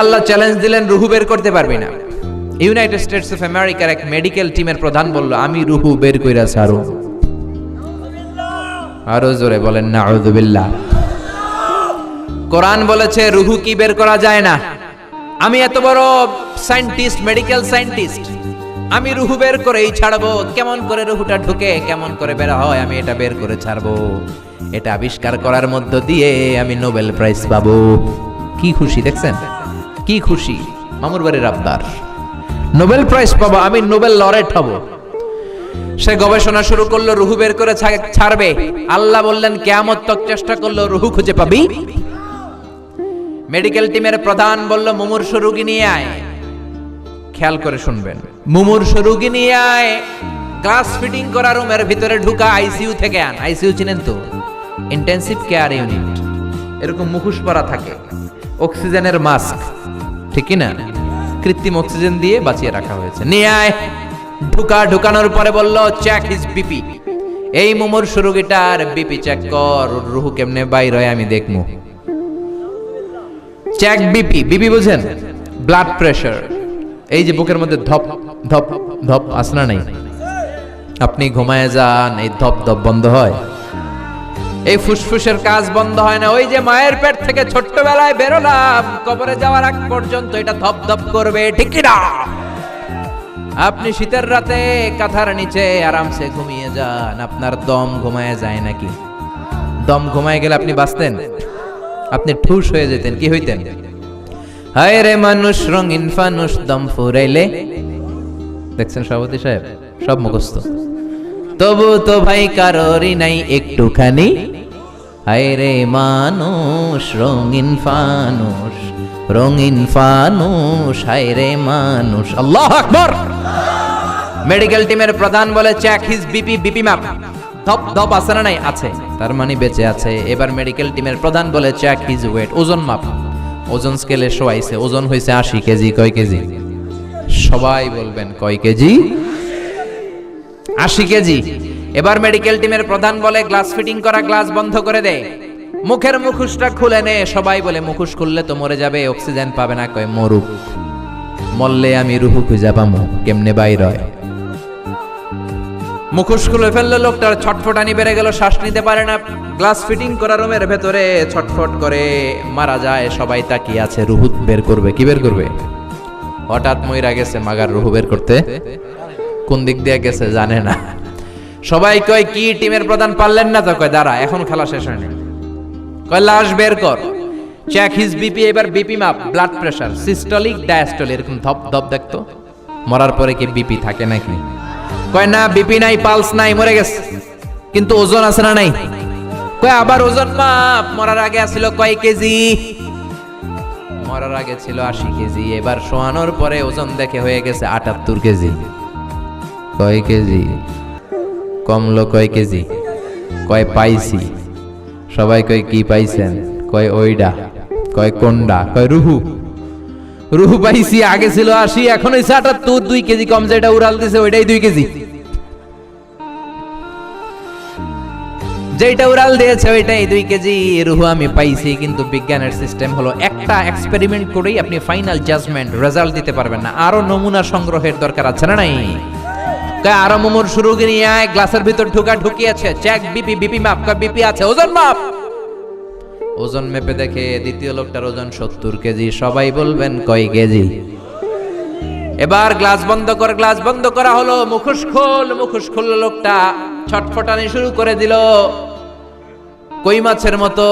আল্লাহ challenge দিলেন, রুহু বের করতে পারবি না। ইউনাইটেড স্টেটস অফ আমেরিকার এক মেডিকেল টিমের প্রধান বলল, আমি রুহু বের কইরা ছাড়ো। আরো জোরে বলেন নাউযুবিল্লাহ। কোরআন বলেছে রুহু কি বের করা যায় না। আমি এত বড় সায়েন্টিস্ট, মেডিকেল সায়েন্টিস্ট, আমি রুহু বের করেই ছাড়বো। কেমন করে রুহুটা ঢুকে, কেমন করে বের হয়, আমি এটা বের করে ছাড়বো। এটা আবিষ্কার করার মধ্য দিয়ে আমি নোবেল প্রাইজ পাবো। কি খুশি দেখছেন, কি খুশি। মামুর বাড়ির আবদার, নোবেল প্রাইজ পাবো, আমি নোবেল লরেট হব। সে গবেষণা শুরু করলো, রুহু বের করে ছাড়বে। আল্লাহ বললেন কিয়ামত তক চেষ্টা করলো, রুহু খুঁজে পাবি? মেডিকেল টিমের প্রধান বলল, মুমূর্ষু রোগী নিয়ে আয়। খেয়াল করে শুনবেন, মুমূর্ষু রোগী নিয়ে আয়। গ্লাস ফিটিং করা রুমের ভিতরে ঢুকা, আইসিইউ থেকে আন। আইসিইউ চিনেন তো, ইন্টেনসিভ কেয়ার ইউনিট। এরকম মুখোশ পরা থাকে, অক্সিজেনের মাস্ক, ঠিক কি না? কৃত্রিম অক্সিজেন দিয়ে বাঁচিয়ে রাখা হয়েছে। নিয়ে আয়। ঢুকানোর পরে বলল, চেক হিজ বিপি। এই মুমূর্ষু রোগীটার বিপি চেক কর, রুহু কেমনে বাইর হয় আমি দেখবো। Check BP. বিপি বুঝেন? Blood pressure. এই যে বুকের মধ্যে ধপ ধপ ধপ আসনা নাই, আপনি ঘুমায় যান, এই ধপ ধপ বন্ধ হয়? এই ফুসফুসের কাজ বন্ধ হয় না। ওই যে মায়ের পেট থেকে ছোট্টবেলায় বেরোলাম, কবরে যাওয়ার আগ পর্যন্ত এটা ধপ ধপ করবে, ঠিক কি না? আপনি শীতের রাতে কাঁথার নিচে আরামসে ঘুমিয়ে যান, আপনার দম ঘুমায় যায় নাকি? দম ঘুমায় গেলে আপনি বাঁচতেন? আপনি ঠুস হয়ে যেতেন, কি হইতেন? হায় রে মানুষ রঙিন ফানুষ, দম ফুরাইলে। দেখছেন সভাপতি সাহেব, সব মুখস্থ। তবু তো ভাই কারোরই নাই একটুখানি। হায় রে মানুষ রঙিন ফানুষ, রঙিন ফানুষ, হায় রে মানুষ। আল্লাহু আকবার। মেডিকেল টিমের প্রধান বলে, চেক হিজ বিপি। বিপি মাপ। ধপ ধপ আছে না নাই? আছে, তার মানে বেঁচে আছে। এবার মেডিকেল টিমের প্রধান বলে, চেক হিজ ওয়েট। ওজন মাপ। ওজন স্কেলে শোয়াইছে, ওজন হয়েছে 80 কেজি। কয় কেজি? সবাই বলবেন কয় কেজি? 80 কেজি। এবার মেডিকেল টিমের প্রধান বলে, গ্লাস ফিটিং করা গ্লাস বন্ধ করে দে, মুখের মুখোশটা খুলে নে। সবাই বলে, মুখোশ খুললে তো মরে যাবে, অক্সিজেন পাবে না। কয় মরুক, মরলে আমি রুহু খুঁজে পাবো, কেমনে বাইর হয়? মুখোশ খুলে ফেললো, লোকটার ছটফটানি বেড়ে গেল, শ্বাস নিতে পারে না। গ্লাস ফিটিং করা রুমের ভেতরে ছটফট করে মারা যায়। সবাই তাকিয়ে আছে, রুহু বের করবে। কি বের করবে? হঠাৎ মইরা গেছে, মাগার রুহু বের করতে কোন দিক দিয়ে গেছে জানে না। সবাই কয়, কি টিমের প্রধান পারলেন না তো? কয় দাঁড়া, এখন খেলা শেষ হয়নি। কয় লাশ বের কর। Check his BP. এবার বিপি মাপ, ব্লাড প্রেশার, সিস্টোলিক ডায়াস্টোলিক, এরকম ধপ ধপ দেখতো। মরার পরে কি বিপি থাকে নাকি? কয় না, বিপি নাই, পালস নাই, মরে গেছে, কিন্তু ওজন আছে না নাই? কয় আবার ওজন মাপ। মরার আগে ছিল কয় কেজি? মরার আগে ছিল 80 কেজি। এবার শোয়ানোর পরে ওজন দেখে হয়ে গেছে 78 কেজি। কয় কেজি? কমলো কয় কেজি? কয় পাইছি। সবাই কয় কি পাইছেন? কয় ওইডা। কয় কোনডা? কয় রুহু। রুহু পাইছি, আগে ছিল 80, এখন হইছে 78, 2 কেজি কম। যেটা উড়াল দিছে ওইটাই 2 কেজি। যেটা উড়াল দিয়েছে ওইটাই 2 কেজি। রুহু আমি পাইছি, কিন্তু বিজ্ঞানের সিস্টেম হলো একটা এক্সপেরিমেন্ট করেই আপনি ফাইনাল জাজমেন্ট রেজাল্ট দিতে পারবেন না। আরো নমুনা সংগ্রহের দরকার আছে না নাই? আরো মুমূর্ষু রোগী নিয়ে আয়। গ্লাসের ভিতর ঢুকিয়েছে। Check BP. বিপি মাপ। বিপি আছে, ওজন মাপ। ওজন মেপে দেখে দ্বিতীয় লোকটার ওজন 70 কেজি। সবাই বলবেন কয় কেজি? এবার গ্লাস বন্ধ কর। গ্লাস বন্ধ করা হলো। মুখোশ খোল। মুখোশ খুললো। লোকটা ছটফটানি শুরু করে দিল, কই মাছের মতো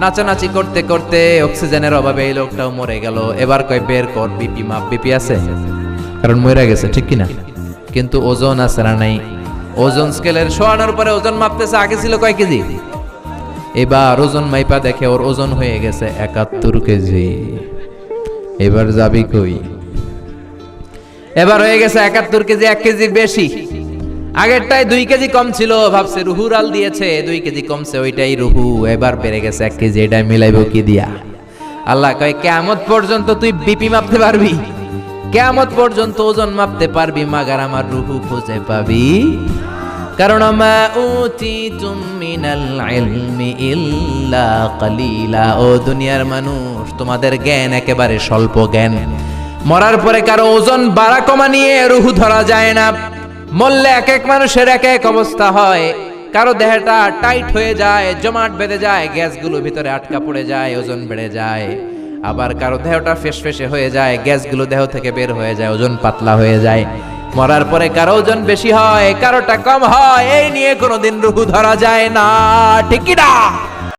নাচানাচি করতে করতে। অক্সিজেনের অভাবে এই লোকটাও মরে গেল। এবার কয় বের কর বিপি মাপ। বিপি আছে, কারণ মরে গেছে, ঠিক কিনা? কিন্তু ওজন আছে না নাই? ওজন স্কেলের শোয়ানোর পরে ওজন মাপতেছে, আগে ছিল কয় কেজি? এবার ওজন মাইপা দেখে ওর ওজন হয়ে গেছে 71 কেজি। এবার যাবি কই? এবার হয়ে গেছে 71 কেজি, 1 কেজির বেশি। আগেরটায় 2 কেজি কম ছিল, ভাবছে রুহু রাল দিয়েছে, 2 কেজি কমছে, ওইটাই রুহু। এবার বেড়ে গেছে 1 কেজি। এটা মিলাইবো কি দিয়া? আল্লাহ কয়, কিয়ামত পর্যন্ত তুই বিপি মাপতে পারবি, কিয়ামত পর্যন্ত ওজন মাপতে পারবি, মাগার আমার রুহু খুঁজে পাবি? কারণ মা উতিতুম মিনাল ইলমি ইল্লা কালিলা। ও দুনিয়ার মানুষ, তোমাদের জ্ঞান একেবারে স্বল্প জ্ঞান। মরার পরে কারো ওজন বাড়া কমা নিয়ে রুহ ধরা যায় না। মরলে এক এক মানুষের এক এক অবস্থা হয়। কারো দেহটা টাইট হয়ে যায়, জমাট বেঁধে যায়, গ্যাসগুলো ভিতরে আটকা পড়ে যায়, ওজন বেড়ে যায়। আবার কারো দেহটা ফেসফেসে হয়ে যায়, গ্যাসগুলো দেহ থেকে বের হয়ে যায়, ওজন পাতলা হয়ে যায়। মরার পরে কারো ওজন বেশি হয়, কারোটা কম হয়। এই নিয়ে কোনোদিন রুহ ধরা যায় না, ঠিক কি না?